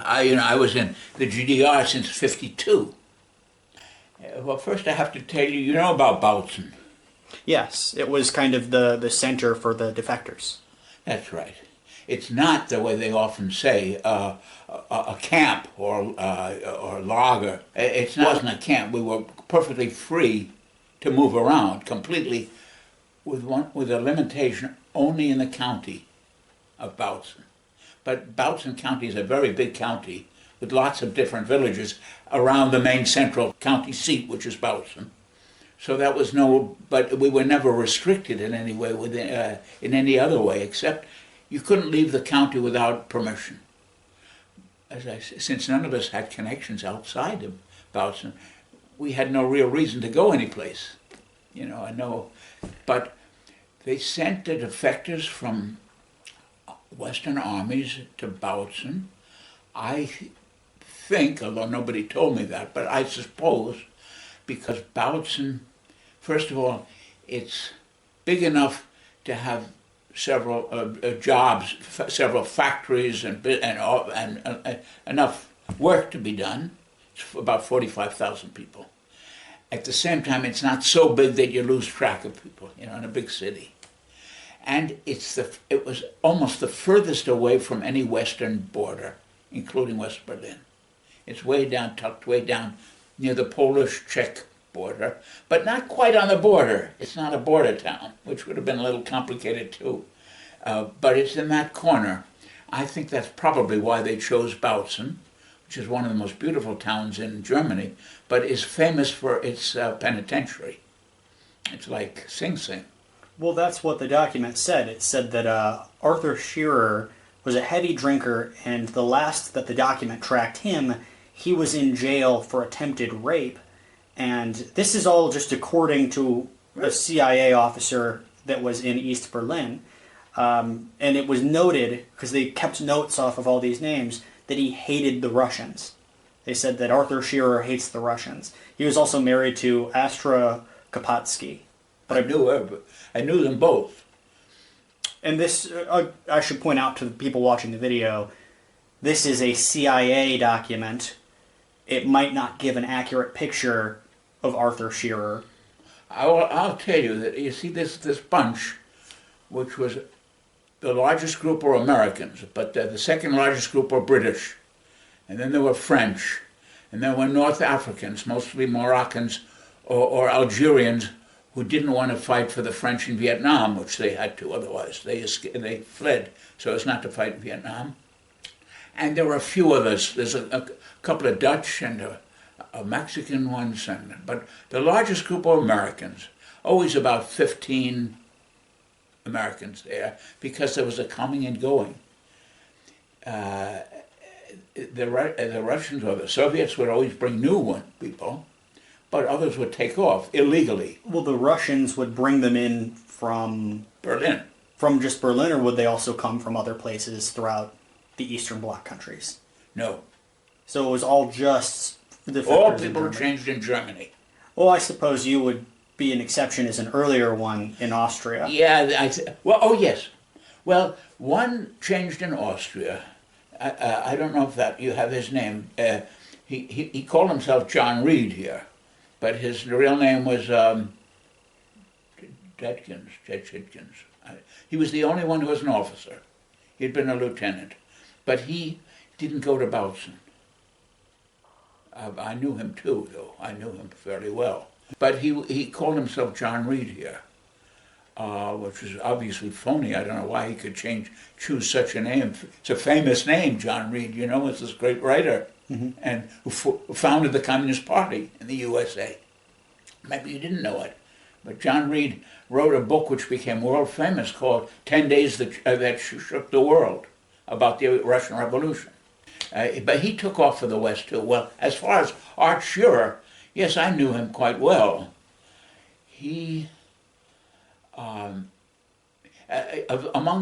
I was in the GDR since '52. Well, first I have to tell you, you know about Bautzen. Yes, it was kind of the center for the defectors. That's right. It's not the way they often say a camp or lager. It wasn't a camp. We were perfectly free to move around completely, with a limitation only in the county of Bautzen. But Bautzen County is a very big county with lots of different villages around the main central county seat, which is Bautzen. So that was but we were never restricted in any way, in any other way, except you couldn't leave the county without permission. As I said, since none of us had connections outside of Bautzen, we had no real reason to go anyplace. But they sent the defectors from Western armies to Bautzen. I think, although nobody told me that, but I suppose because Bautzen, first of all, it's big enough to have several jobs, several factories, and enough work to be done. It's about 45,000 people. At the same time, it's not so big that you lose track of people, in a big city. And it was almost the furthest away from any western border, including West Berlin. It's way down, tucked way down near the Polish-Czech border, but not quite on the border. It's not a border town, which would have been a little complicated too. But it's in that corner. I think that's probably why they chose Bautzen, which is one of the most beautiful towns in Germany, but is famous for its penitentiary. It's like Sing Sing. Well, that's what the document said. It said that Arthur Shearer was a heavy drinker, and the last that the document tracked him, he was in jail for attempted rape. And this is all just according to a CIA officer that was in East Berlin. And it was noted, because they kept notes off of all these names, that he hated the Russians. They said that Arthur Shearer hates the Russians. He was also married to Astra Kapatsky. But I knew them both. And this, I should point out to the people watching the video, this is a CIA document. It might not give an accurate picture of Arthur Shearer. I'll tell you that, you see this bunch, which was the largest group were Americans, but the second largest group were British. And then there were French. And then there were North Africans, mostly Moroccans or Algerians, who didn't want to fight for the French in Vietnam, which they had to otherwise. They fled so as not to fight in Vietnam. And there were a few others. There's a couple of Dutch and a Mexican ones, but the largest group were Americans. Always about 15 Americans there, because there was a coming and going. The Russians or the Soviets would always bring new people, but others would take off illegally. Well, the Russians would bring them in from Berlin. From just Berlin, or would they also come from other places throughout the Eastern Bloc countries? No. So it was all just the all people who changed in Germany. Well, I suppose you would be an exception as an earlier one in Austria. Yeah, oh yes. Well, one changed in Austria. I don't know if that you have his name. He called himself John Reed here, but his real name was Jetkins. He was the only one who was an officer. He'd been a lieutenant, but he didn't go to Bautzen. I knew him too, though. I knew him fairly well. But he called himself John Reed here, which is obviously phony. I don't know why he could choose such a name. It's a famous name, John Reed. It's this great writer, and who founded the Communist Party in the USA. Maybe you didn't know it, but John Reed wrote a book which became world famous called 10 Days That Shook the World, about the Russian Revolution. But he took off for the West too. Well, as far as Art Shearer, yes, I knew him quite well. He, among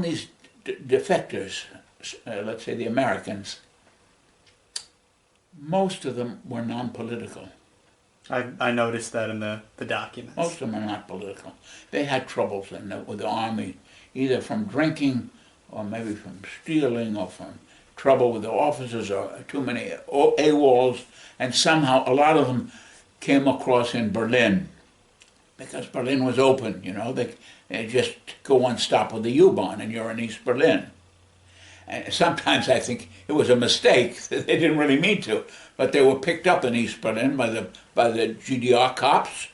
these defectors, let's say the Americans, most of them were non-political. I noticed that in the documents. Most of them are not political. They had troubles with the army, either from drinking, or maybe from stealing, or from trouble with the officers or too many AWOLs, and somehow a lot of them came across in Berlin because Berlin was open, you know. They just go one stop with the U-Bahn and you're in East Berlin. And sometimes I think it was a mistake. They didn't really mean to, but they were picked up in East Berlin by the GDR cops,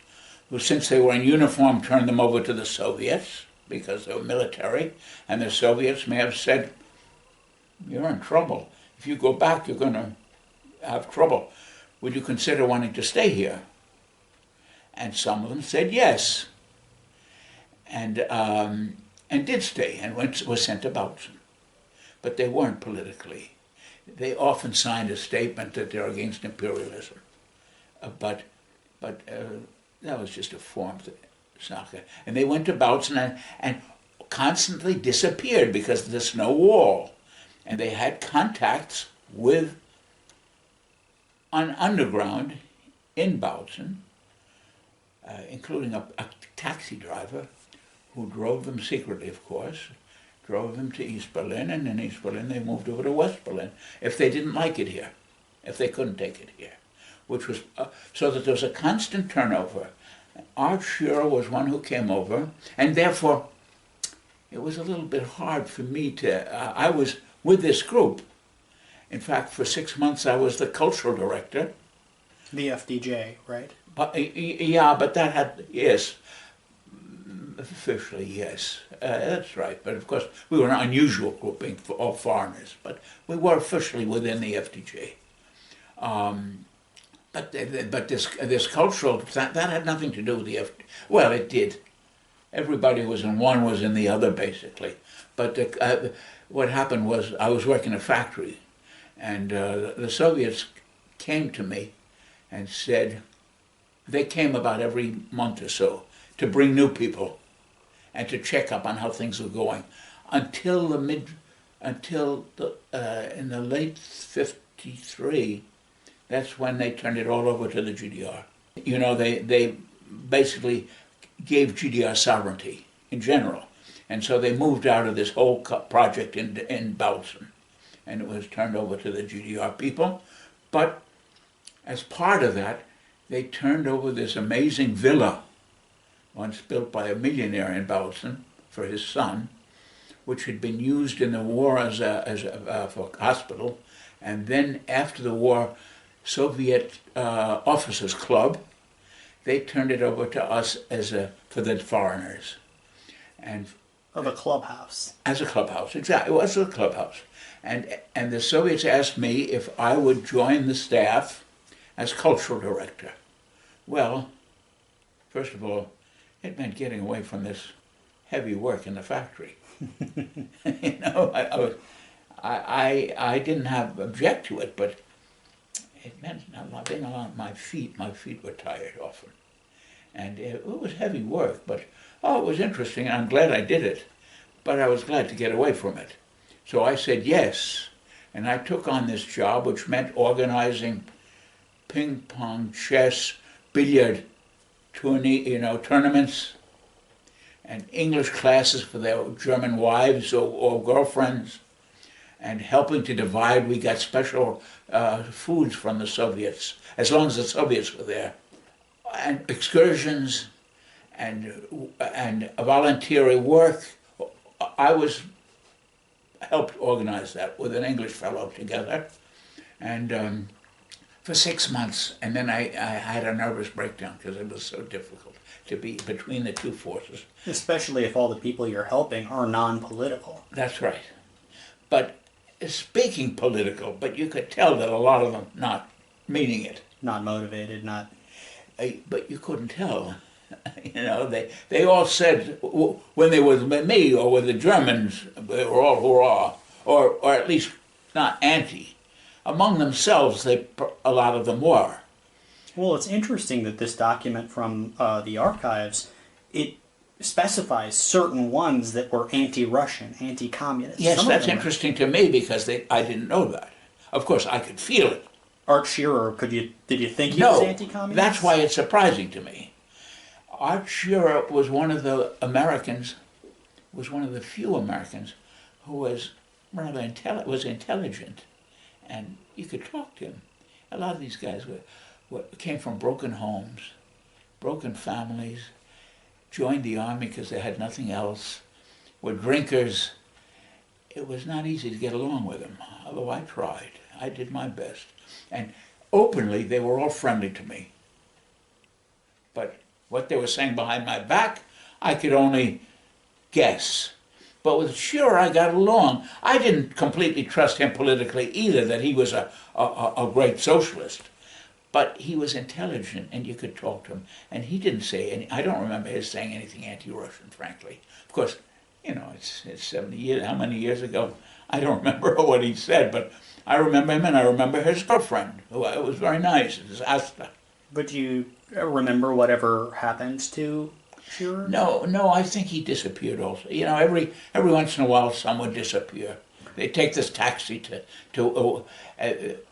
who, since they were in uniform, turned them over to the Soviets because they were military, and the Soviets may have said, "You're in trouble. If you go back, you're going to have trouble. Would you consider wanting to stay here?" And some of them said yes, and did stay, and was sent to Bautzen. But they weren't politically. They often signed a statement that they're against imperialism, but that was just a form of Sache. And they went to Bautzen and constantly disappeared because of the snow wall. And they had contacts with an underground in Bautzen, including a taxi driver who drove them secretly, of course, drove them to East Berlin, and in East Berlin they moved over to West Berlin if they didn't like it here, if they couldn't take it here, which was, so that there was a constant turnover. Art Shearer was one who came over, and therefore it was a little bit hard for me to, I was with this group. In fact, for 6 months I was the cultural director. The FDJ, right? But, yeah, but that had, yes, officially, yes, that's right. But of course, we were an unusual grouping for all foreigners, but we were officially within the FDJ. But this cultural, that had nothing to do with the FDJ. Well, it did. Everybody was in one, was in the other, basically. But what happened was, I was working in a factory, and the Soviets came to me and said, they came about every month or so to bring new people and to check up on how things were going, until in the late '53. That's when they turned it all over to the GDR. You know, they basically gave GDR sovereignty in general, and so they moved out of this whole project in Bautzen, and it was turned over to the GDR people. But as part of that, they turned over this amazing villa, once built by a millionaire in Bautzen for his son, which had been used in the war as for a hospital, and then after the war, Soviet officers' club. They turned it over to us for the foreigners, and of a clubhouse. As a clubhouse, exactly. It was a clubhouse, and the Soviets asked me if I would join the staff as cultural director. Well, first of all, it meant getting away from this heavy work in the factory. You know, I didn't object to it, but it meant being on my feet. My feet were tired often, and it was heavy work. But it was interesting, and I'm glad I did it. But I was glad to get away from it. So I said yes, and I took on this job, which meant organizing ping pong, chess, billiard, tournaments, and English classes for their German wives or girlfriends, and helping to divide. We got special foods from the Soviets, as long as the Soviets were there, and excursions, and voluntary work. I helped organize that with an English fellow together, and for 6 months, and then I had a nervous breakdown because it was so difficult to be between the two forces. Especially if all the people you're helping are non-political. That's right. But speaking political, but you could tell that a lot of them not meaning it. Not motivated, not... But you couldn't tell. You know, they all said, when they were with me or with the Germans, they were all hurrah, or at least not anti. Among themselves, a lot of them were. Well, it's interesting that this document from the archives, it specifies certain ones that were anti-Russian, anti-communist. Yes, that's interesting to me because I didn't know that. Of course, I could feel it. Art Shearer, did you think he was anti-communist? No, that's why it's surprising to me. Art Shearer was one of the Americans, was one of the few Americans who was was intelligent, and you could talk to him. A lot of these guys came from broken homes, broken families, joined the army because they had nothing else, were drinkers. It was not easy to get along with them, although I tried. I did my best. And openly, they were all friendly to me. But what they were saying behind my back, I could only guess. But with Shearer, I got along. I didn't completely trust him politically either, that he was a great socialist. But he was intelligent, and you could talk to him. And he didn't say any. I don't remember his saying anything anti-Russian, frankly. Of course, you know, it's 70 years. How many years ago? I don't remember what he said, but I remember him, and I remember his girlfriend, who it was very nice. It was Asta. But do you remember whatever happened to Shearer? No, I think he disappeared also. You know, every once in a while, some would disappear. They take this taxi to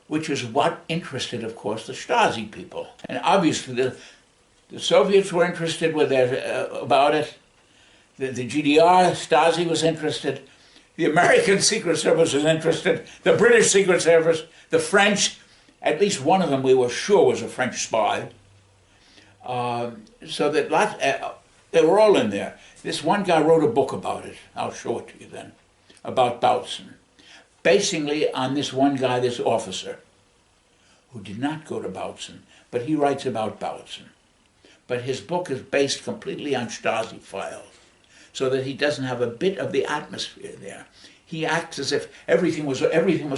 which is what interested, of course, the Stasi people. And obviously, the Soviets were interested with about it. The GDR, Stasi was interested. The American Secret Service was interested. The British Secret Service, the French, at least one of them we were sure was a French spy. So that they were all in there. This one guy wrote a book about it. I'll show it to you then, about Bautzen. Basically on this one guy, this officer, who did not go to Bautzen, but he writes about Bautzen. But his book is based completely on Stasi files, so that he doesn't have a bit of the atmosphere there. He acts as if everything was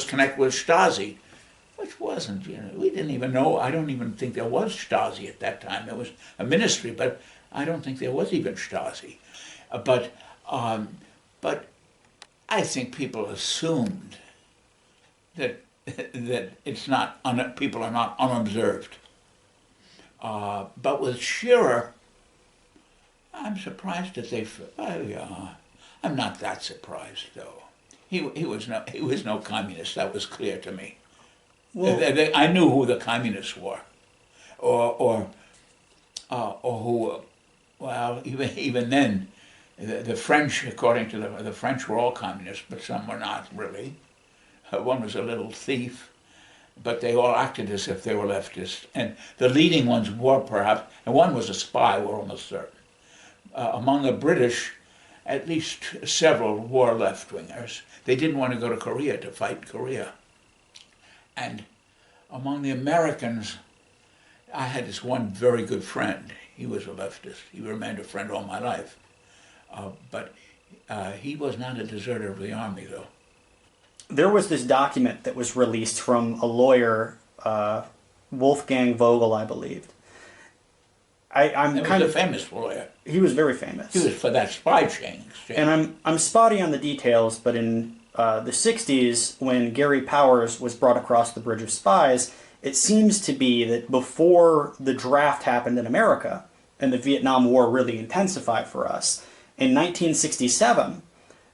connected with Stasi, which wasn't. You know, we didn't even know. I don't even think there was Stasi at that time. There was a ministry, but I don't think there was even Stasi. But I think people assumed that it's not people are not unobserved. But with Shearer, I'm surprised that I'm not that surprised though. He was no communist. That was clear to me. Well, I knew who the communists were, or who. Well, even then, the French, according to the French, were all communists, but some were not really. One was a little thief, but they all acted as if they were leftists. And the leading ones were perhaps, and one was a spy, we're almost certain. Among the British, at least several were left-wingers. They didn't want to go to Korea to fight Korea. And among the Americans, I had this one very good friend. He was a leftist. He remained a friend all my life. But he was not a deserter of the army, though. There was this document that was released from a lawyer, Wolfgang Vogel, I believe. He was a famous lawyer. He was very famous. He was for that spy chain exchange. And I'm spotty on the details, but in the 60s, when Gary Powers was brought across the Bridge of Spies, it seems to be that before the draft happened in America, and the Vietnam War really intensified for us, in 1967,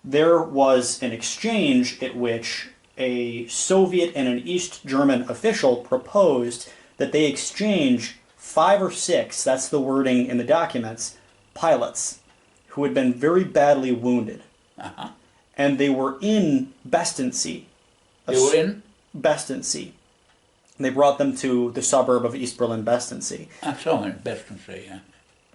there was an exchange at which a Soviet and an East German official proposed that they exchange 5 or 6, that's the wording in the documents, pilots who had been very badly wounded. Uh-huh. And they were in Bestensee. They were in? Bestensee. They brought them to the suburb of East Berlin, Bestensee. I saw him in Bestensee, yeah.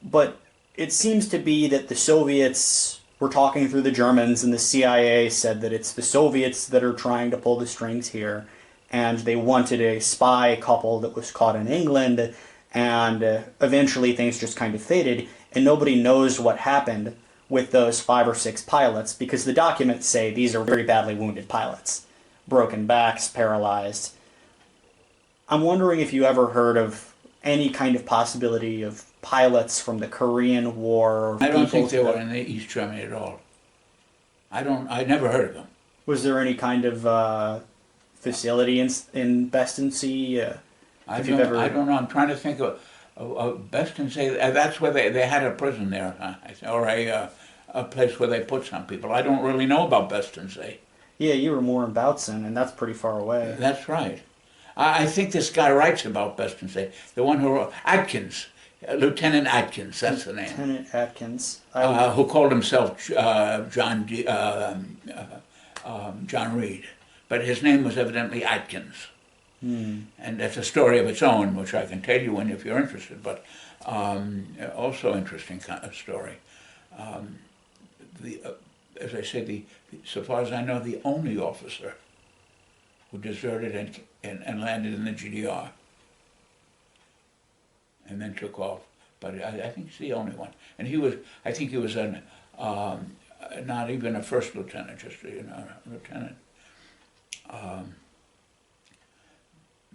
But it seems to be that the Soviets were talking through the Germans, and the CIA said that it's the Soviets that are trying to pull the strings here, and they wanted a spy couple that was caught in England, and eventually things just kind of faded, and nobody knows what happened with those 5 or 6 pilots, because the documents say these are very badly wounded pilots. Broken backs, paralyzed. I'm wondering if you ever heard of any kind of possibility of pilots from the Korean War. I don't think they were in East Germany at all. I never heard of them. Was there any kind of facility in Bestensee? I don't know. I'm trying to think of Bestensee. That's where they had a prison there, or a place where they put some people. I don't really know about Bestensee. Yeah, you were more in Bautzen, and that's pretty far away. That's right. I think this guy writes about Bestensee. The one who wrote, Atkins, Lieutenant Atkins, that's the name. Lieutenant Atkins. Who called himself John John Reed. But his name was evidently Atkins. And that's a story of its own, which I can tell you if you're interested, but also interesting kind of story. As I said, so far as I know, the only officer who deserted and landed in the GDR and then took off. But I think he's the only one. And I think he was not even a first lieutenant, just a lieutenant.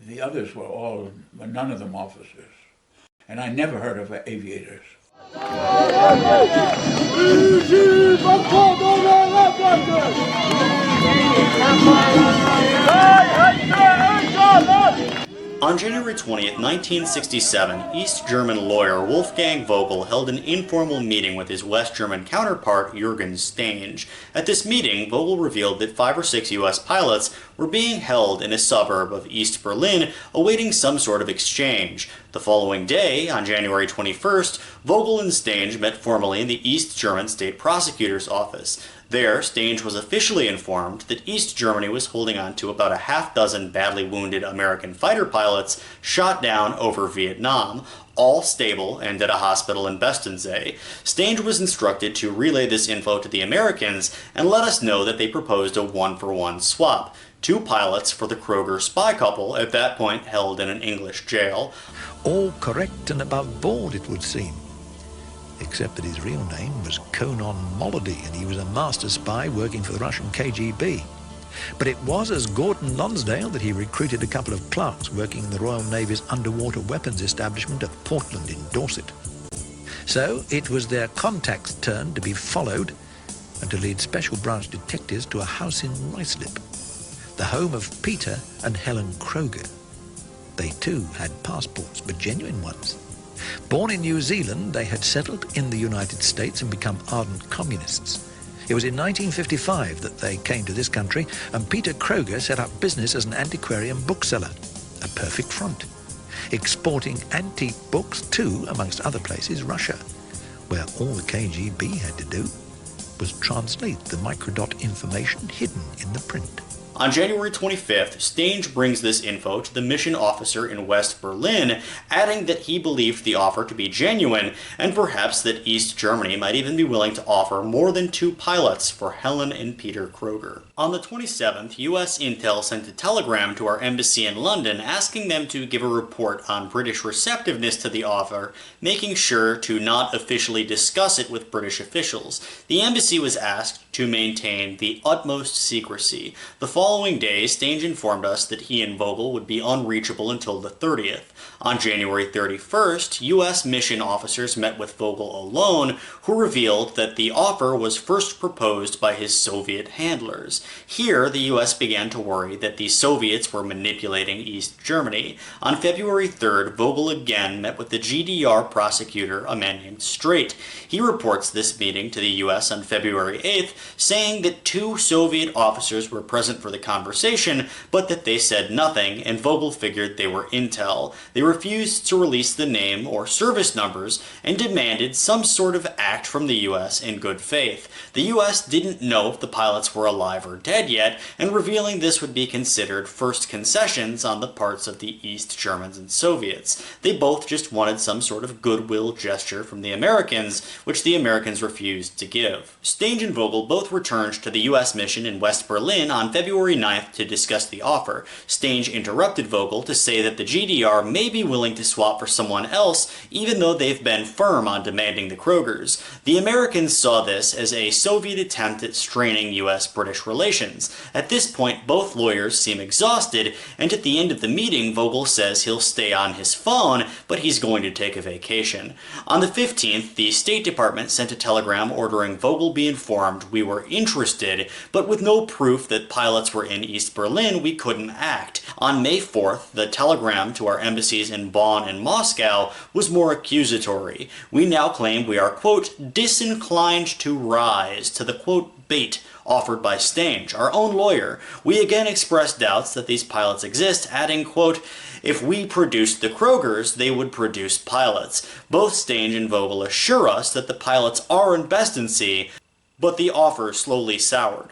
The others were none of them officers. And I never heard of aviators. On January 20th, 1967, East German lawyer Wolfgang Vogel held an informal meeting with his West German counterpart, Jürgen Stange. At this meeting, Vogel revealed that 5 or 6 U.S. pilots were being held in a suburb of East Berlin, awaiting some sort of exchange. The following day, on January 21st, Vogel and Stange met formally in the East German State Prosecutor's office. There, Stange was officially informed that East Germany was holding on to about a half-dozen badly wounded American fighter pilots shot down over Vietnam, all stable and at a hospital in Bestensee. Stange was instructed to relay this info to the Americans and let us know that they proposed a one-for-one swap. 2 pilots for the Kroger spy couple, at that point held in an English jail. All correct and above board, it would seem. Except that his real name was Conan Molody, and he was a master spy working for the Russian KGB. But it was as Gordon Lonsdale that he recruited a couple of clerks working in the Royal Navy's underwater weapons establishment at Portland in Dorset. So it was their contact's turn to be followed and to lead special branch detectives to a house in Ruislip, the home of Peter and Helen Kroger. They too had passports, but genuine ones. Born in New Zealand, they had settled in the United States and become ardent communists. It was in 1955 that they came to this country, and Peter Kroger set up business as an antiquarian bookseller, a perfect front, exporting antique books to, amongst other places, Russia, where all the KGB had to do was translate the microdot information hidden in the print. On January 25th, Stange brings this info to the mission officer in West Berlin, adding that he believed the offer to be genuine, and perhaps that East Germany might even be willing to offer more than 2 pilots for Helen and Peter Kroger. On the 27th, U.S. Intel sent a telegram to our embassy in London asking them to give a report on British receptiveness to the offer, making sure to not officially discuss it with British officials. The embassy was asked to maintain the utmost secrecy. The following day, Stange informed us that he and Vogel would be unreachable until the 30th. On January 31st, U.S. mission officers met with Vogel alone, who revealed that the offer was first proposed by his Soviet handlers. Here, the U.S. began to worry that the Soviets were manipulating East Germany. On February 3rd, Vogel again met with the GDR prosecutor, a man named Straight. He reports this meeting to the U.S. on February 8th, saying that 2 Soviet officers were present for the conversation, but that they said nothing, and Vogel figured they were intel. They refused to release the name or service numbers and demanded some sort of act from the U.S. in good faith. The U.S. didn't know if the pilots were alive or dead yet, and revealing this would be considered first concessions on the parts of the East Germans and Soviets. They both just wanted some sort of goodwill gesture from the Americans, which the Americans refused to give. Stange and Vogel both returned to the U.S. mission in West Berlin on February 9th to discuss the offer. Stange interrupted Vogel to say that the GDR may be willing to swap for someone else, even though they've been firm on demanding the Krogers. The Americans saw this as a Soviet attempt at straining U.S.-British relations. At this point, both lawyers seem exhausted, and at the end of the meeting, Vogel says he'll stay on his phone, but he's going to take a vacation. On the 15th, the State Department sent a telegram ordering Vogel be informed we were interested, but with no proof that pilots were in East Berlin, we couldn't act. On May 4th, the telegram to our embassies in Bonn and Moscow was more accusatory. We now claim we are, quote, disinclined to rise to the, quote, bait offered by Stange, our own lawyer. We again expressed doubts that these pilots exist, adding, quote, if we produced the Krogers, they would produce pilots. Both Stange and Vogel assure us that the pilots are in Bestensee, but the offer slowly soured.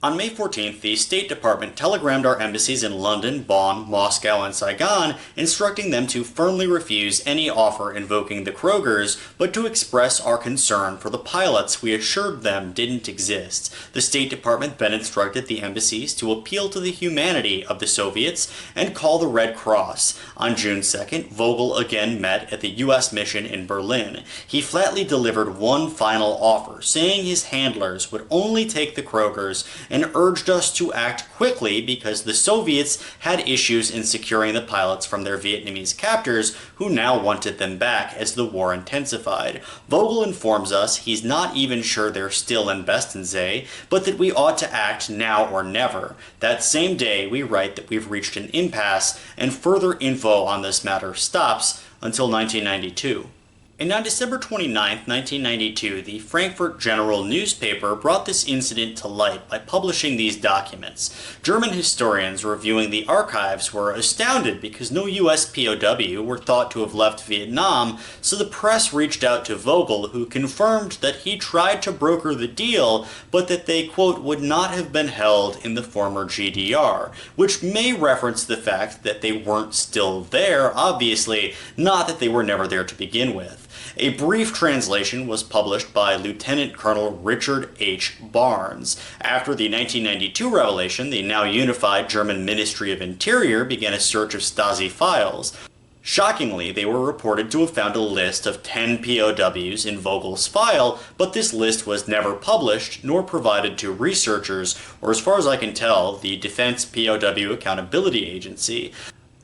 On May 14th, the State Department telegrammed our embassies in London, Bonn, Moscow, and Saigon, instructing them to firmly refuse any offer invoking the Krogers, but to express our concern for the pilots we assured them didn't exist. The State Department then instructed the embassies to appeal to the humanity of the Soviets and call the Red Cross. On June 2nd, Vogel again met at the U.S. mission in Berlin. He flatly delivered one final offer, saying his handlers would only take the Krogers, and urged us to act quickly because the Soviets had issues in securing the pilots from their Vietnamese captors, who now wanted them back as the war intensified. Vogel informs us he's not even sure they're still in Bestensee, but that we ought to act now or never. That same day, we write that we've reached an impasse, and further info on this matter stops until 1992. And on December 29, 1992, the Frankfurt General newspaper brought this incident to light by publishing these documents. German historians reviewing the archives were astounded because no US POW were thought to have left Vietnam, so the press reached out to Vogel, who confirmed that he tried to broker the deal, but that they, quote, would not have been held in the former GDR, which may reference the fact that they weren't still there, obviously, not that they were never there to begin with. A brief translation was published by Lieutenant Colonel Richard H. Barnes. After the 1992 revelation, the now unified German Ministry of Interior began a search of Stasi files. Shockingly, they were reported to have found a list of 10 POWs in Vogel's file, but this list was never published nor provided to researchers, or as far as I can tell, the Defense POW Accountability Agency.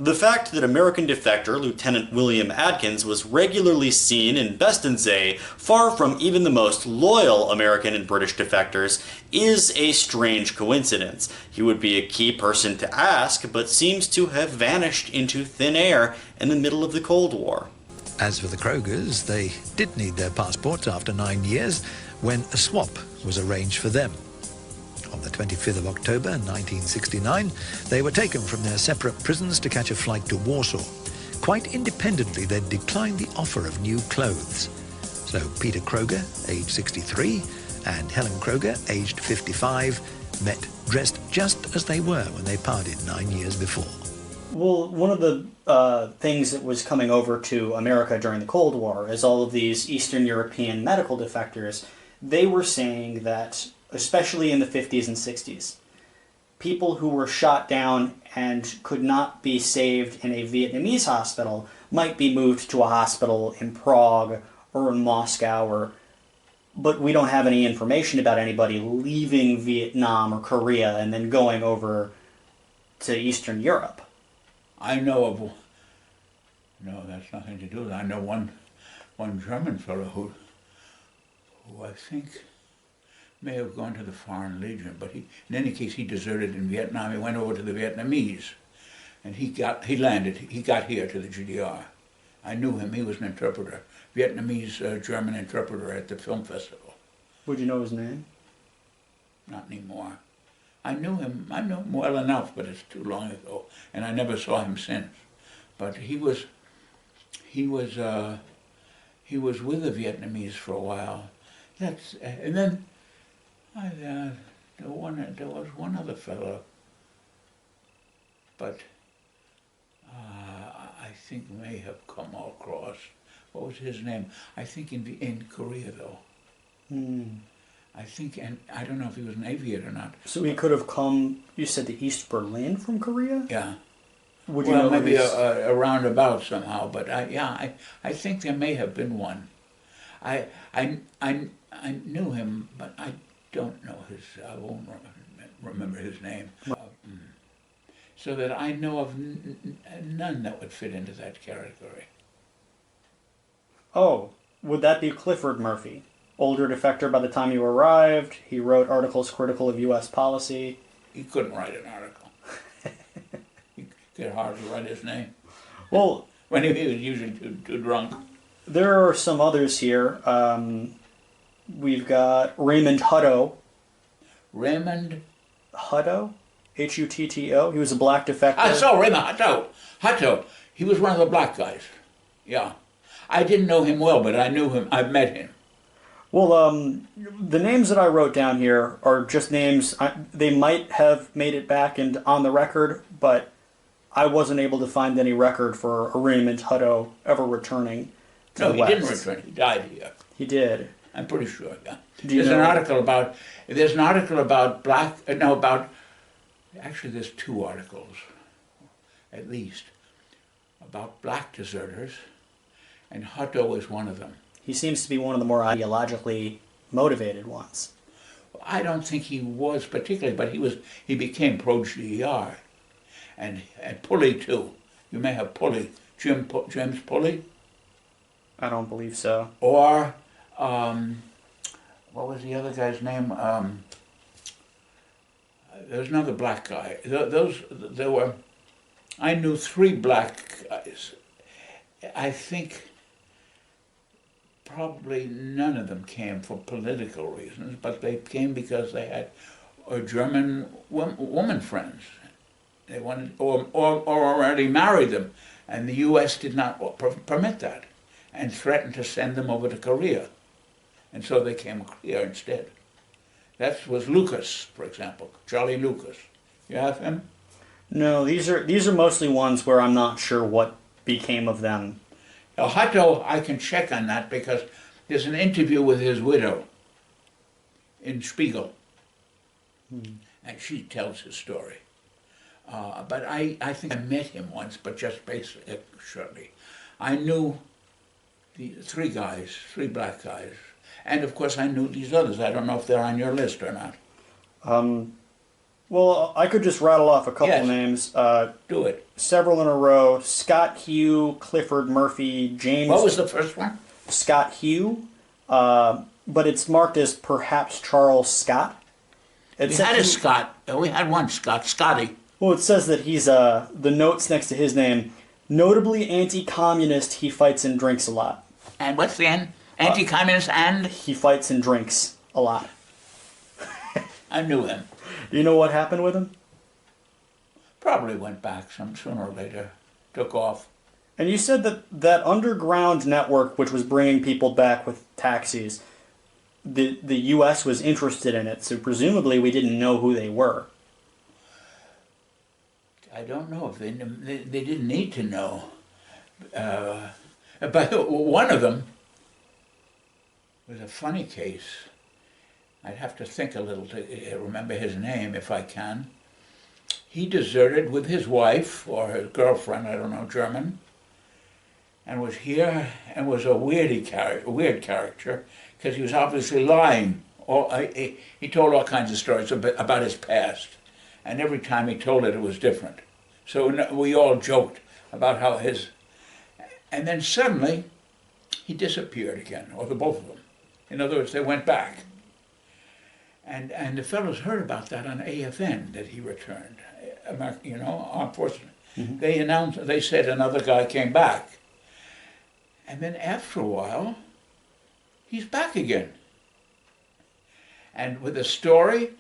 The fact that American defector Lieutenant William Adkins was regularly seen in Bestensee, far from even the most loyal American and British defectors, is a strange coincidence. He would be a key person to ask, but seems to have vanished into thin air in the middle of the Cold War. As for the Krogers, they did need their passports after 9 years, when a swap was arranged for them. On the 25th of October 1969, they were taken from their separate prisons to catch a flight to Warsaw. Quite independently, they declined the offer of new clothes. So Peter Kroger, aged 63, and Helen Kroger, aged 55, met dressed just as they were when they parted 9 years before. Well, one of the things that was coming over to America during the Cold War is all of these Eastern European medical defectors. They were saying that, especially in the 50s and 60s, people who were shot down and could not be saved in a Vietnamese hospital might be moved to a hospital in Prague or in Moscow, but we don't have any information about anybody leaving Vietnam or Korea and then going over to Eastern Europe. I know of, no, that's nothing to do with it. I know one German fellow who I think may have gone to the Foreign Legion, but in any case, he deserted in Vietnam. He went over to the Vietnamese, and he got here to the GDR. I knew him. He was an interpreter, Vietnamese German interpreter at the film festival. Would you know his name? Not anymore. I knew him well enough, but it's too long ago, and I never saw him since. But he was with the Vietnamese for a while. And then there was one other fellow, but I think may have come across. What was his name? I think in Korea though. I think, and I don't know if he was an aviator or not. So he could have come, you said, to East Berlin from Korea? Yeah. Would you know maybe a roundabout somehow, but I think there may have been one. I knew him, but I don't know I won't remember his name. So that I know of none that would fit into that category. Oh, would that be Clifford Murphy? Older defector by the time you arrived. He wrote articles critical of U.S. policy. He couldn't write an article. It's hard to write his name. Well, when he was usually too drunk. There are some others here. We've got Raymond Hutto. Raymond Hutto? H-U-T-T-O. He was a black defector. I saw Raymond Hutto. Hutto. He was one of the black guys. Yeah. I didn't know him well, but I knew him. I met him. Well, the names that I wrote down here are just names. They might have made it back and on the record, but I wasn't able to find any record for Arim Hutto ever returning to No, the he West. didn't return. He died here. He did. I'm pretty sure. Yeah. Do you There's an know- article about. There's an article about black. No, about. Actually, there's two articles, at least, about black deserters, and Hutto is one of them. He seems to be one of the more ideologically motivated ones. I don't think he was particularly, but he became pro-GDR, and Pulley too. You may have Pulley, James Pulley, I don't believe so. or what was the other guy's name? There's another black guy. There were. I knew three black guys. I think probably none of them came for political reasons, but they came because they had German woman friends. They wanted, or already married them, and the U.S. did not permit that, and threatened to send them over to Korea, and so they came here instead. That was Lucas, for example, Charlie Lucas. You have him? No, these are mostly ones where I'm not sure what became of them. Now, Hutto, I can check on that because there's an interview with his widow in Spiegel, and she tells his story. But I think I met him once, but just basically, shortly. I knew the three black guys, and of course I knew these others. I don't know if they're on your list or not. Well, I could just rattle off a couple Yes. names. Do it. Several in a row. Scott Hugh, Clifford Murphy, James... What was the first one? Scott Hugh, but it's marked as perhaps Charles Scott. It We said had a he- Scott. We had one Scott, Scotty. Well, it says that he's, the notes next to his name, notably anti-communist, he fights and drinks a lot. And what's the end? Anti-communist and? He fights and drinks a lot. I knew him. Do you know what happened with him? Probably went back sooner or later. Took off. And you said that that underground network, which was bringing people back with taxis, the U.S. was interested in it, so presumably we didn't know who they were. I don't know if they didn't need to know. But one of them was a funny case. I'd have to think a little to remember his name if I can. He deserted with his wife or his girlfriend, I don't know, German, and was here and was a weird character because he was obviously lying. He told all kinds of stories about his past, and every time he told it, it was different. So we all joked about how his... And then suddenly, he disappeared again, or the both of them. In other words, they went back. And the fellows heard about that on AFN, that he returned. You know, unfortunately. Mm-hmm. They said another guy came back. And then after a while, he's back again. And with a story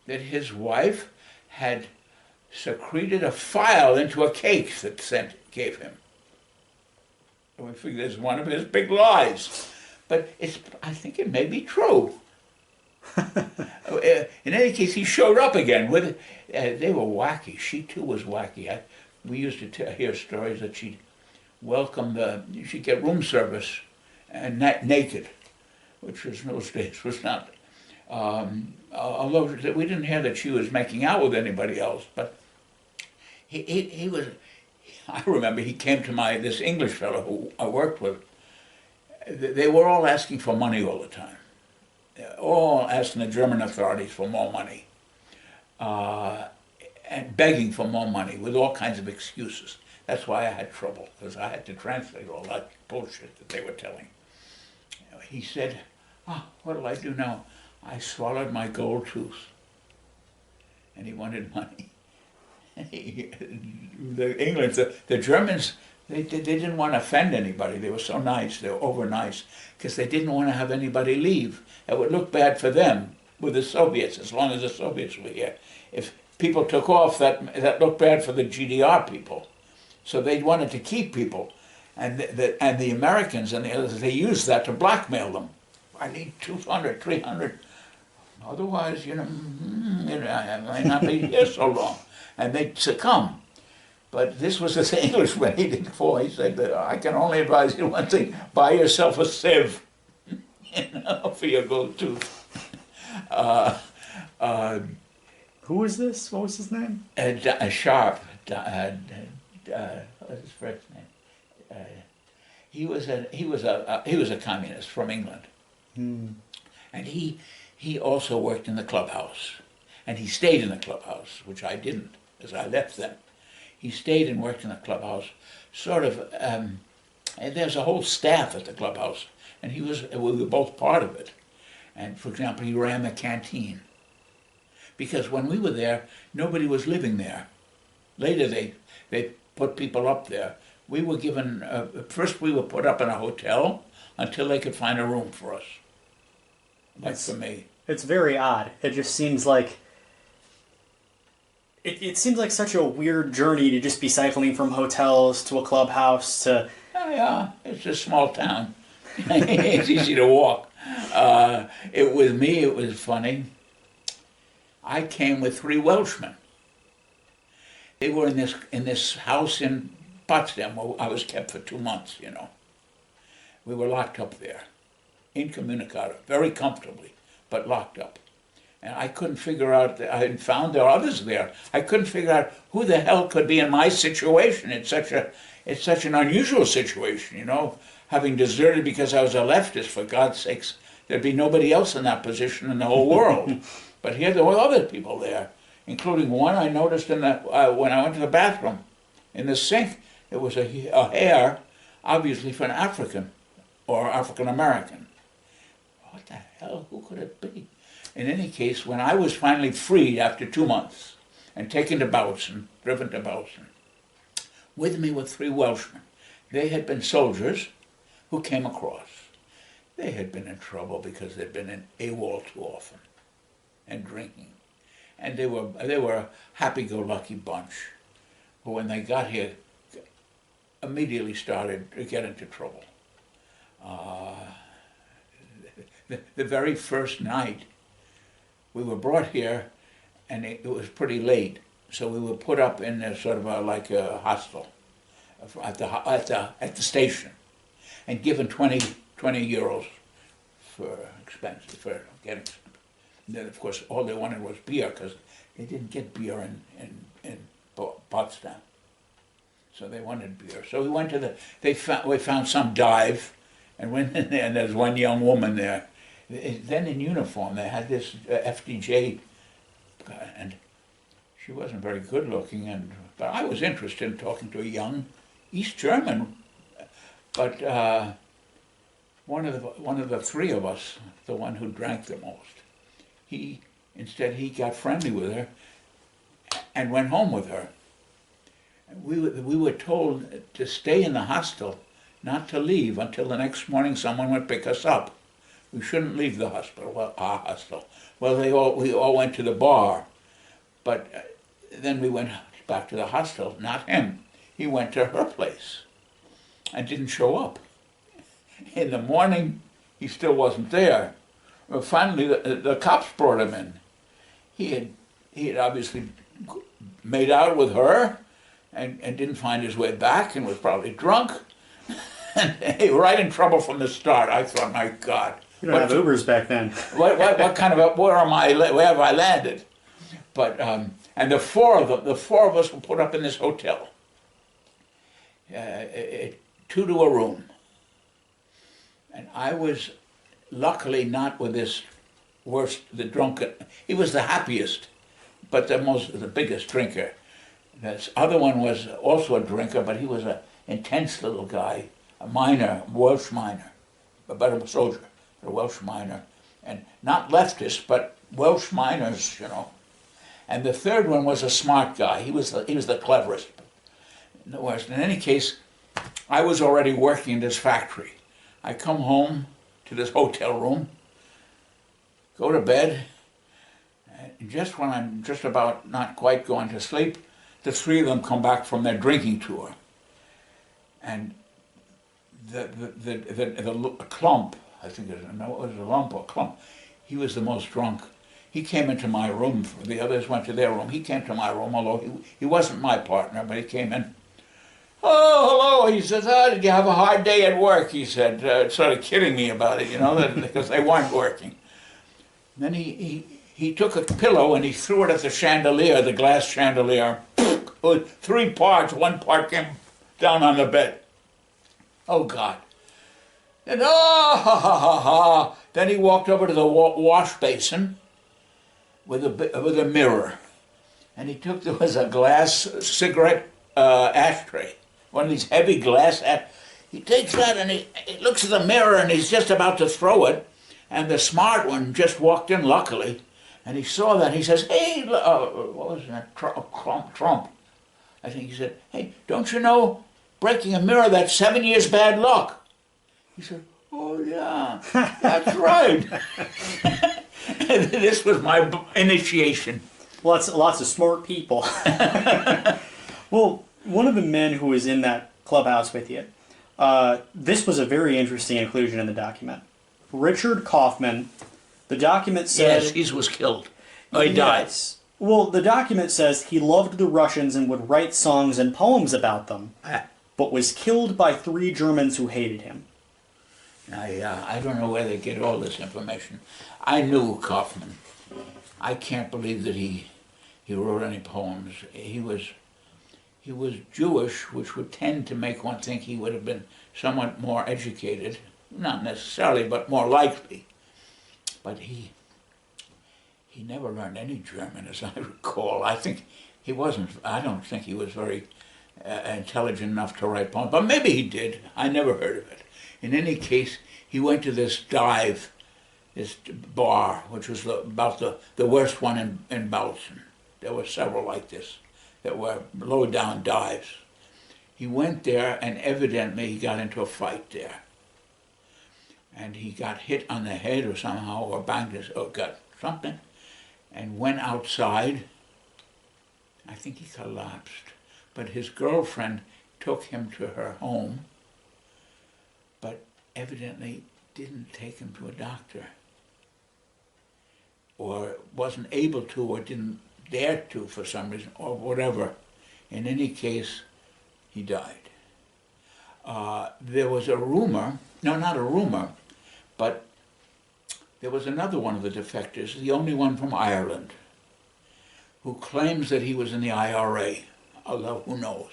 that his wife had secreted a file into a cake that gave him. And we figured it's one of his big lies. But I think it may be true. In any case, he showed up again. They were wacky. She too was wacky. We used to hear stories that she'd she'd get room service and naked, which in those days was not. Although we didn't hear that she was making out with anybody else, but he was. I remember he came to this English fellow who I worked with. They were all asking for money all the time. All asking the German authorities for more money, and begging for more money with all kinds of excuses. That's why I had trouble, because I had to translate all that bullshit that they were telling. He said, what do I do now? I swallowed my gold tooth. And he wanted money. The Germans, they didn't want to offend anybody. They were so nice, they were over nice, because they didn't want to have anybody leave. It would look bad for them with the Soviets, as long as the Soviets were here. If people took off, that looked bad for the GDR people. So they wanted to keep people. And the Americans and the others, they used that to blackmail them. I need 200, 300. Otherwise, I may not be here so long. And they'd succumb. But this was the Englishman he did for. He said, I can only advise you one thing, buy yourself a sieve, for your go-to. Who was this? What was his name? Sharp, what's his first name? He was a communist from England, and he also worked in the clubhouse, and he stayed in the clubhouse, which I didn't, as I left them. He stayed and worked in the clubhouse, sort of. And there's a whole staff at the clubhouse, and we were both part of it. And for example, he ran the canteen, because when we were there, nobody was living there. Later, they put people up there. We were given, first we were put up in a hotel until they could find a room for us. Like for me. It's very odd. It just seems like, it seems like such a weird journey to just be cycling from hotels to a clubhouse to... Oh yeah, it's a small town. It's easy to walk. With me, it was funny. I came with 3 Welshmen. They were in this house in Potsdam where I was kept for 2 months, We were locked up there, incommunicado, very comfortably, but locked up. And I couldn't figure out, I had found there were others there. I couldn't figure out who the hell could be in my situation. It's such an unusual situation, having deserted because I was a leftist, for God's sakes. There'd be nobody else in that position in the whole world. But here there were other people there, including one I noticed when I went to the bathroom. In the sink, there was a hair, obviously for an African or African American. What the hell? Who could it be? In any case, when I was finally freed after 2 months and taken to Bautzen, driven to Bautzen, with me were 3 Welshmen. They had been soldiers who came across. They had been in trouble because they'd been in AWOL too often and drinking. And they were a happy-go-lucky bunch who, when they got here, immediately started to get into trouble. The very first night, we were brought here, and it was pretty late, so we were put up in a sort of like a hostel at the station, and given 20 euros for expenses for getting. And then, of course, all they wanted was beer, because they didn't get beer in Potsdam, so they wanted beer. So we went to we found some dive, and went in there, and there's one young woman there. Then in uniform, they had this FDJ, and she wasn't very good looking, but I was interested in talking to a young East German. But one of the 3 of us, the one who drank the most, he got friendly with her and went home with her. We were told to stay in the hostel, not to leave until the next morning someone would pick us up. We shouldn't leave the hospital, our hostel. Well, we all went to the bar, but then we went back to the hostel, not him. He went to her place and didn't show up. In the morning, he still wasn't there. Well, finally, the cops brought him in. He had obviously made out with her and didn't find his way back and was probably drunk. And they were right in trouble from the start. I thought, my God. You don't have Ubers back then. What kind of where have I landed? But and the four of us were put up in this hotel, 2 to a room, and I was luckily not with this the drunken. He was the happiest, but the biggest drinker. This other one was also a drinker, but he was an intense little guy, a miner, Welsh miner, but a soldier. A Welsh miner, and not leftist, but Welsh miners, And the third one was a smart guy. He was the cleverest. In any case, I was already working in this factory. I come home to this hotel room, go to bed, and just when I'm just about not quite going to sleep, the 3 of them come back from their drinking tour, and the clump I think it was a lump or clump. He was the most drunk. He came into my room. The others went to their room. He came to my room, although he wasn't my partner, but he came in. Oh, hello, he says, did you have a hard day at work? He said, sort of kidding me about it, because they weren't working. Then he took a pillow and he threw it at the chandelier, the glass chandelier. With 3 parts, 1 part came down on the bed. Oh, God. And ha, ha, ha, ha. Then he walked over to the wash basin with a mirror. And there was a glass cigarette ashtray. One of these heavy glass he takes that and he looks at the mirror and he's just about to throw it, and the smart one just walked in, luckily, and he saw that. He says, hey, what was that, Trump. I think he said, hey, don't you know, breaking a mirror, that's 7 years bad luck. He said, oh yeah, that's right. This was my initiation. Lots of smart people. Well, one of the men who was in that clubhouse with you, this was a very interesting inclusion in the document. Richard Kaufman, the document says... Yes, he was killed. Oh, he died. Well, the document says he loved the Russians and would write songs and poems about them, but was killed by 3 Germans who hated him. I don't know where they get all this information. I knew Kaufman. I can't believe that he wrote any poems. He was Jewish, which would tend to make one think he would have been somewhat more educated. Not necessarily, but more likely. But he never learned any German, as I recall. I don't think he was very intelligent enough to write poems, but maybe he did. I never heard of it. In any case, he went to this dive, this bar, which was about the worst one in Bautzen. There were several like this that were low-down dives. He went there, and evidently he got into a fight there. And he got hit on the head or somehow, or got something, and went outside. I think he collapsed. But his girlfriend took him to her home, but evidently didn't take him to a doctor, or wasn't able to, or didn't dare to for some reason, or whatever. In any case, he died. There was a rumor, no, not a rumor, but there was another one of the defectors, the only one from Ireland, who claims that he was in the IRA, although who knows.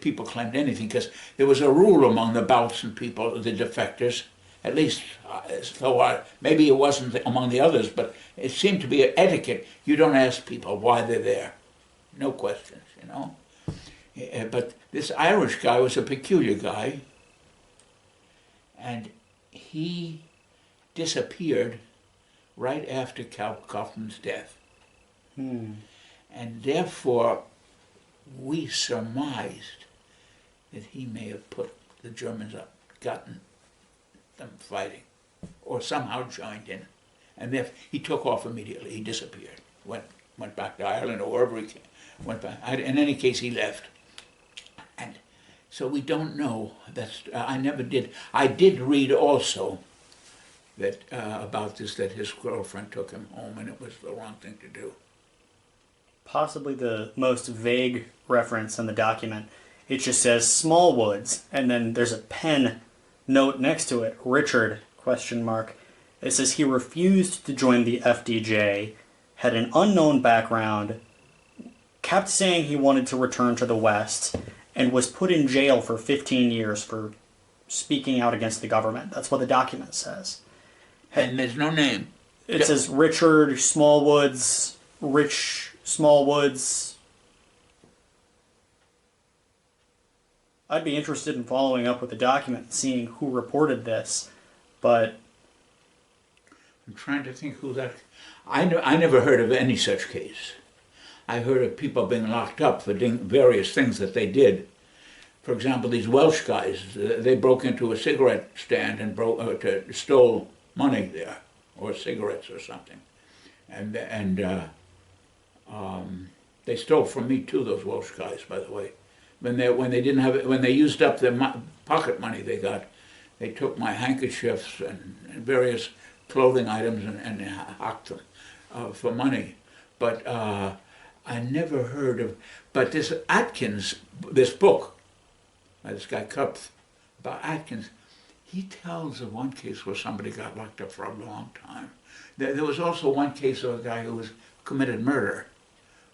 People claimed anything, because there was a rule among the Bautzen people, the defectors, at least, maybe it wasn't among the others, but it seemed to be an etiquette. You don't ask people why they're there. No questions, But this Irish guy was a peculiar guy, and he disappeared right after Kaufman's death. And therefore, we surmised that he may have put the Germans up, gotten them fighting, or somehow joined in. And then he took off immediately. He disappeared. Went back to Ireland or wherever he went back. In any case, he left. And so we don't know. I never did. I did read also that about this, that his girlfriend took him home, and it was the wrong thing to do. Possibly the most vague reference in the document. It just says Smallwoods, and then there's a pen note next to it, Richard, ? It says he refused to join the FDJ, had an unknown background, kept saying he wanted to return to the West, and was put in jail for 15 years for speaking out against the government. That's what the document says. And there's no name. It says Richard Smallwoods, Rich Smallwoods. I'd be interested in following up with the document and seeing who reported this, but... I'm trying to think who that... I never heard of any such case. I heard of people being locked up for various things that they did. For example, these Welsh guys, they broke into a cigarette stand and stole money there, or cigarettes or something. And they stole from me too, those Welsh guys, by the way. When they used up the pocket money they got, they took my handkerchiefs and various clothing items and hocked them for money. But I never heard of, but this Atkins, this book, by this guy Kupf, about Atkins, he tells of one case where somebody got locked up for a long time. There was also one case of a guy who committed murder,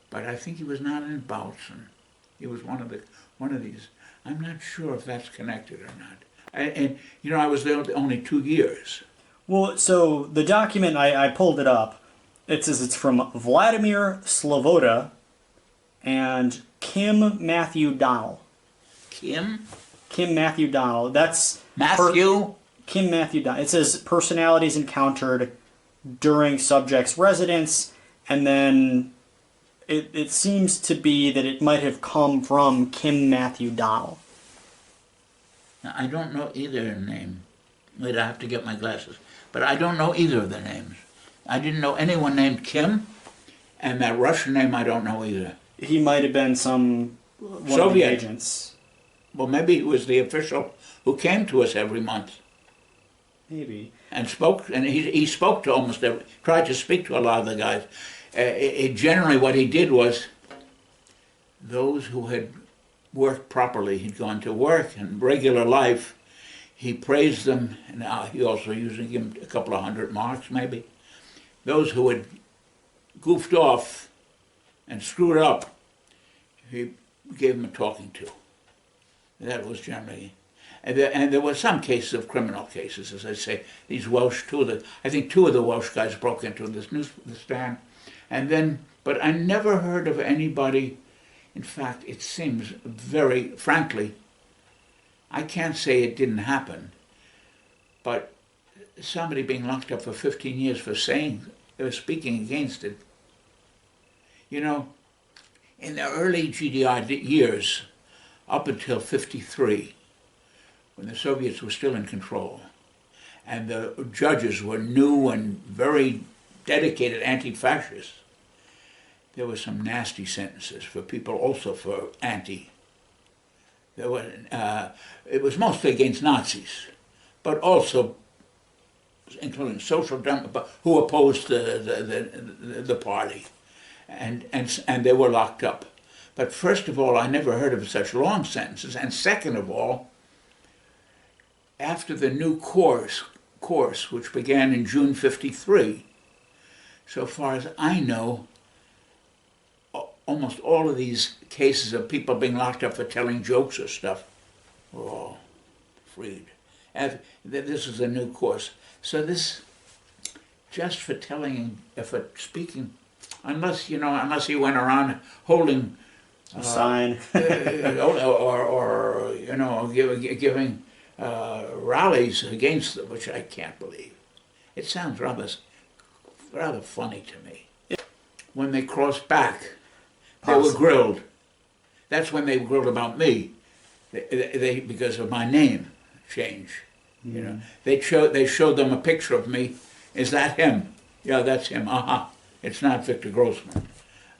but I think he was not in Bautzen. He was one of these. I'm not sure if that's connected or not. And you know, I was there only 2 years. Well, so the document, I pulled it up. It says it's from Vladimir Sloboda and Kim Matthew Donnell. Kim? Kim Matthew Donnell. That's Matthew? Kim Matthew Donnell. It says personalities encountered during subject's residence, and then it seems to be that it might have come from Kim Matthew Donnell. Now, I don't know either name. Wait, I have to get my glasses. But I don't know either of the names. I didn't know anyone named Kim, and that Russian name I don't know either. He might have been one of the Soviet agents. Well, maybe he was the official who came to us every month. Maybe. And spoke, and he spoke to almost every, tried to speak to a lot of the guys. Generally what he did was, those who had worked properly, he'd gone to work and regular life, he praised them, and he also using him a couple of 100 marks maybe. Those who had goofed off and screwed up, he gave them a talking to. That was generally, and there were some cases of criminal cases, as I say. These Welsh, I think two of the Welsh guys broke into this stand, and then, but I never heard of anybody. In fact, it seems very, frankly, I can't say it didn't happen, but somebody being locked up for 15 years for speaking against it. You know, in the early GDR years, up until 1953, when the Soviets were still in control, and the judges were new and very dedicated anti-fascists, there were some nasty sentences for people also for anti. There were, it was mostly against Nazis, but also including social democrats who opposed the party, and they were locked up. But first of all, I never heard of such long sentences, and second of all, after the new course which began in June 1953, so far as I know, almost all of these cases of people being locked up for telling jokes or stuff were all freed. This is a new course. So this, just for telling, for speaking, unless he went around holding a sign, or you know, giving rallies against them, which I can't believe. It sounds rather funny to me. When they crossed back, they were grilled. That's when they were grilled about me. They because of my name change. You know, they showed them a picture of me. Is that him? Yeah, that's him. It's not Victor Grossman.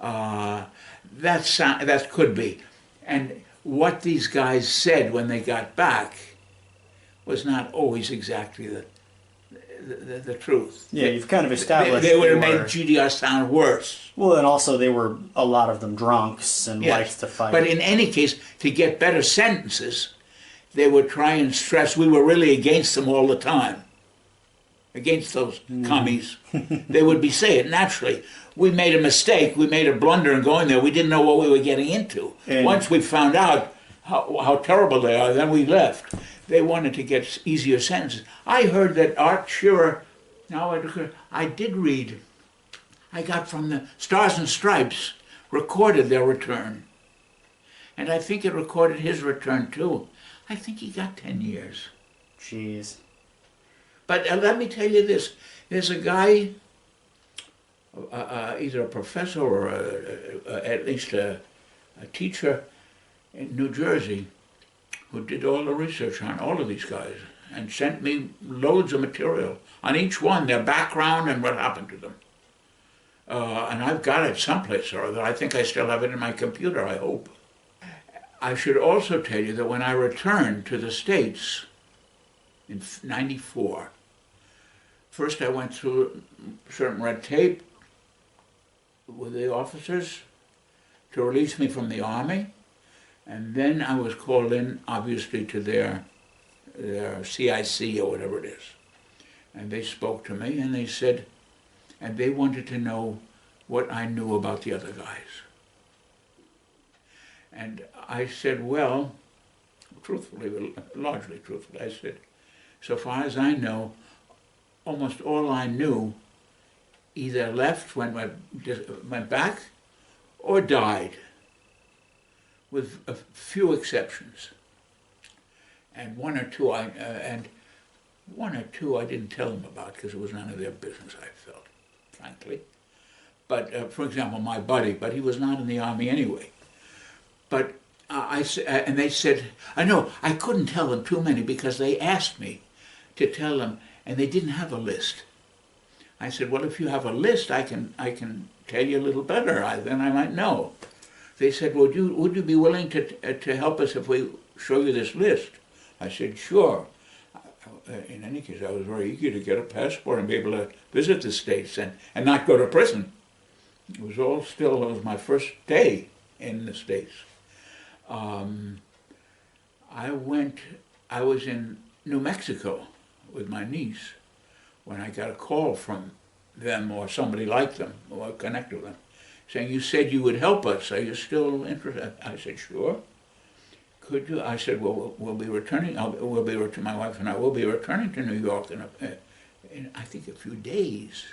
That could be. And what these guys said when they got back was not always exactly the truth. Yeah, you've kind of established they would have made GDR sound worse. Well, and also they were, a lot of them, drunks and liked to fight. But in any case, to get better sentences, they would try and stress we were really against them all the time. Against those commies. They would be saying, naturally, we made a mistake, we made a blunder in going there, we didn't know what we were getting into. And once we found out how terrible they are, then we left. They wanted to get easier sentences. I heard that Art Shearer, I did read, I got from the Stars and Stripes, recorded their return. And I think it recorded his return too. I think he got 10 years. Jeez. But let me tell you this, there's a guy, either a professor or at least a teacher in New Jersey who did all the research on all of these guys and sent me loads of material on each one, their background and what happened to them. And I've got it someplace or other. I think I still have it in my computer, I hope. I should also tell you that when I returned to the States in '94. First I went through certain red tape with the officers to release me from the army, and then I was called in, obviously, to their CIC or whatever it is. And they spoke to me and they said, and they wanted to know what I knew about the other guys. And I said, well, truthfully, largely truthfully, I said, so far as I know, almost all I knew either left, went back, or died, with a few exceptions. And one or two I didn't tell them about because it was none of their business, I felt, frankly. But for example, my buddy, but he was not in the army anyway. But and they said, I know, I couldn't tell them too many because they asked me to tell them, and they didn't have a list. I said, well, if you have a list, I can tell you a little better, then I might know. They said, would you be willing to help us if we show you this list? I said, sure. In any case, I was very eager to get a passport and be able to visit the States and not go to prison. It was my first day in the States. I was in New Mexico with my niece when I got a call from them or somebody like them or connected with them saying, you said you would help us. Are you still interested? I said, sure. Could you? I said, well, we'll be returning. My wife and I will be returning to New York in I think a few days.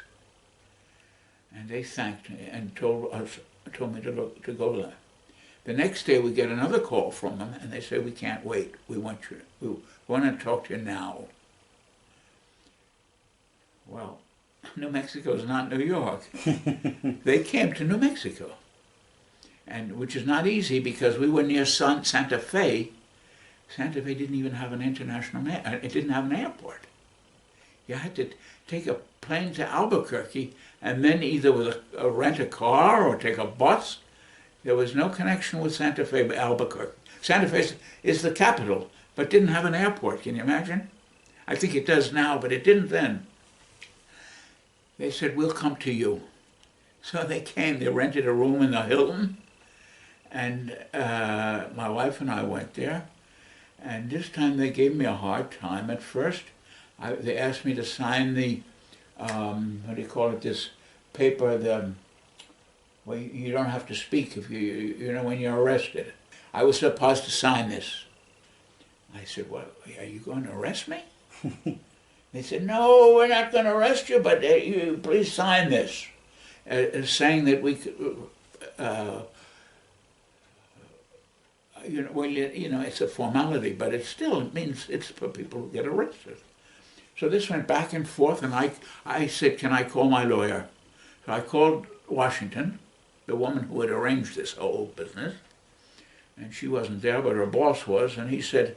And they thanked me and told me to go there. The next day we get another call from them, and they say, we can't wait. We want to talk to you now. Well, New Mexico is not New York. They came to New Mexico, and which is not easy because we were near Santa Fe. Santa Fe didn't even have an international, it didn't have an airport. You had to take a plane to Albuquerque and then either rent a car or take a bus. There was no connection with Santa Fe but Albuquerque. Santa Fe is the capital, but didn't have an airport. Can you imagine? I think it does now, but it didn't then. They said, we'll come to you. So they came. They rented a room in the Hilton, and my wife and I went there. And this time they gave me a hard time at first. They asked me to sign the, what do you call it, this paper, well, you don't have to speak if when you're arrested. I was supposed to sign this. I said, well, are you going to arrest me? They said, no, we're not going to arrest you, but you please sign this, saying that we could, it's a formality, but it still means it's for people who get arrested. So this went back and forth, and I said, can I call my lawyer? So I called Washington, the woman who had arranged this whole business, and she wasn't there, but her boss was, and he said,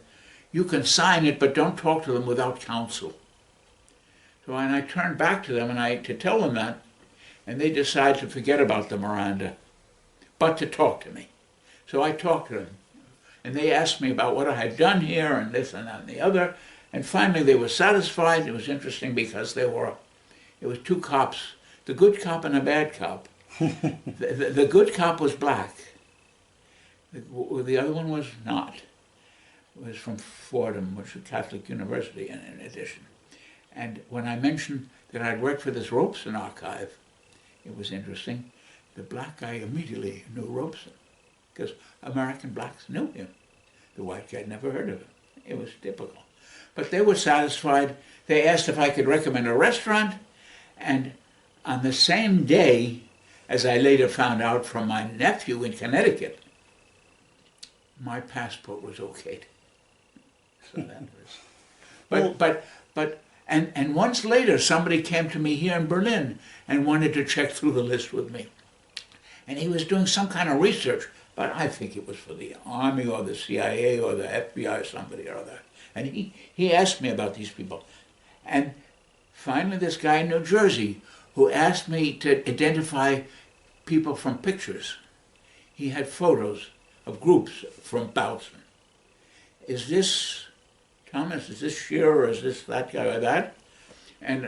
you can sign it, but don't talk to them without counsel. So I turned back to them to tell them that, and they decided to forget about the Miranda, but to talk to me. So I talked to them, and they asked me about what I had done here and this and that and the other, and finally they were satisfied. It was interesting because it was two cops, the good cop and a bad cop. The good cop was black. The other one was not. It was from Fordham, which is a Catholic university in addition. And when I mentioned that I'd worked for this Robeson archive, it was interesting. The black guy immediately knew Robeson, because American blacks knew him. The white guy never heard of him. It was typical. But they were satisfied. They asked if I could recommend a restaurant, and on the same day, as I later found out from my nephew in Connecticut, my passport was okayed. So that was... And once later, somebody came to me here in Berlin and wanted to check through the list with me. And he was doing some kind of research, but I think it was for the Army or the CIA or the FBI or somebody or other. And he asked me about these people. And finally, this guy in New Jersey who asked me to identify people from pictures. He had photos of groups from Bautzen. Is this Thomas, is this Shearer, or is this that guy or that? And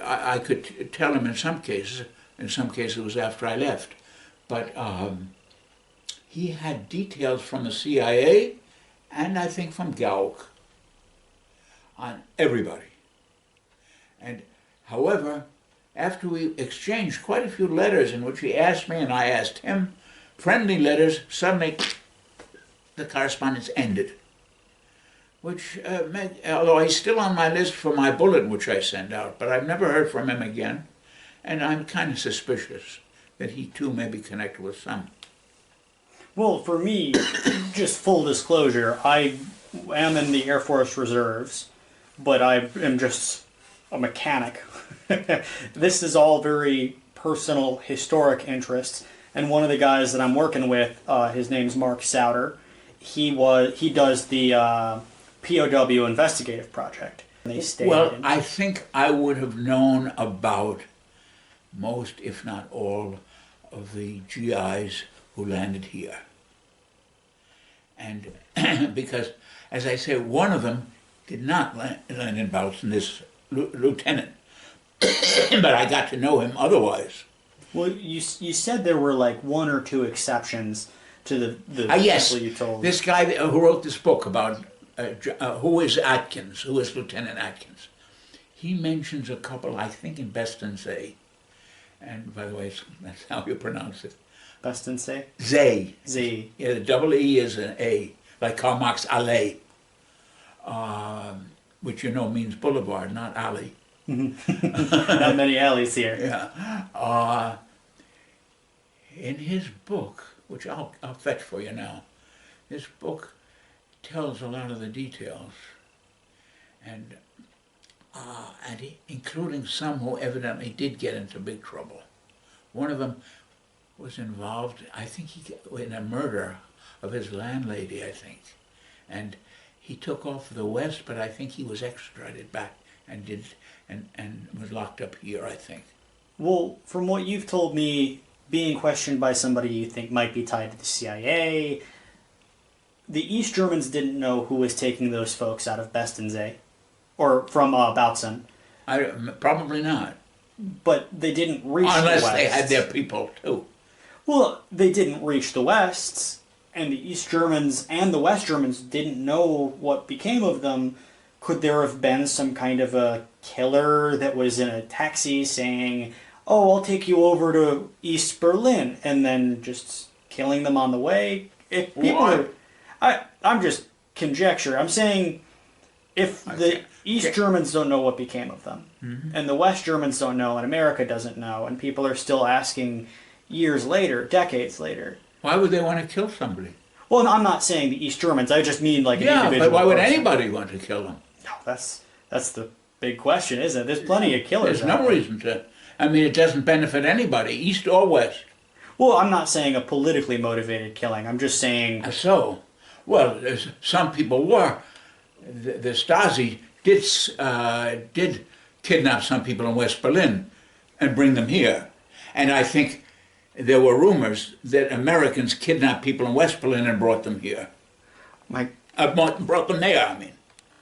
I could tell him in some cases it was after I left. But he had details from the CIA and I think from Gauck on everybody. And however, after we exchanged quite a few letters in which he asked me and I asked him, friendly letters, suddenly the correspondence ended. Which, although he's still on my list for my bulletin which I send out, but I've never heard from him again, and I'm kind of suspicious that he too may be connected with some. Well, for me, just full disclosure, I am in the Air Force Reserves, but I am just a mechanic. This is all very personal, historic interests, and one of the guys that I'm working with, his name's Mark Souter. He does the POW investigative project. They stayed I think I would have known about most, if not all, of the GIs who landed here. And because, as I say, one of them did not land in Bautzen, this lieutenant, but I got to know him otherwise. Well, you said there were like one or two exceptions to the yes, people you told. This guy who wrote this book about who is Atkins, who is Lieutenant Atkins. He mentions a couple, I think, in Bestensee. And by the way, that's how you pronounce it. Bestensee? Zay. Z. Yeah, the double E is an A, like Karl Marx Allee, which you know means boulevard, not alley. Not many alleys here. Yeah. In his book, which I'll fetch for you now, his book tells a lot of the details, and including some who evidently did get into big trouble. One of them was involved, I think, in a murder of his landlady, I think, and he took off for the West, but I think he was extradited back and was locked up here, I think. Well, from what you've told me, being questioned by somebody you think might be tied to the CIA, the East Germans didn't know who was taking those folks out of Bestensee, or from Bautzen. Probably not. But they didn't reach the West. Unless they had their people, too. Well, they didn't reach the West, and the East Germans and the West Germans didn't know what became of them. Could there have been some kind of a killer that was in a taxi saying, "Oh, I'll take you over to East Berlin," and then just killing them on the way? If people I'm just conjecture. I'm saying if the East Germans don't know what became of them, and the West Germans don't know, and America doesn't know, and people are still asking years later, decades later. Why would they want to kill somebody? Well, I'm not saying the East Germans. I just mean like an individual. Yeah, but why would person. anybody want to kill them? No, that's the big question, isn't it? There's plenty of killers. There's no reason to. I mean, it doesn't benefit anybody, East or West. Well, I'm not saying a politically motivated killing. I'm just saying. So, well, some people were. The Stasi did kidnap some people in West Berlin and bring them here, and I think there were rumors that Americans kidnapped people in West Berlin and brought them here. Brought them there, I mean.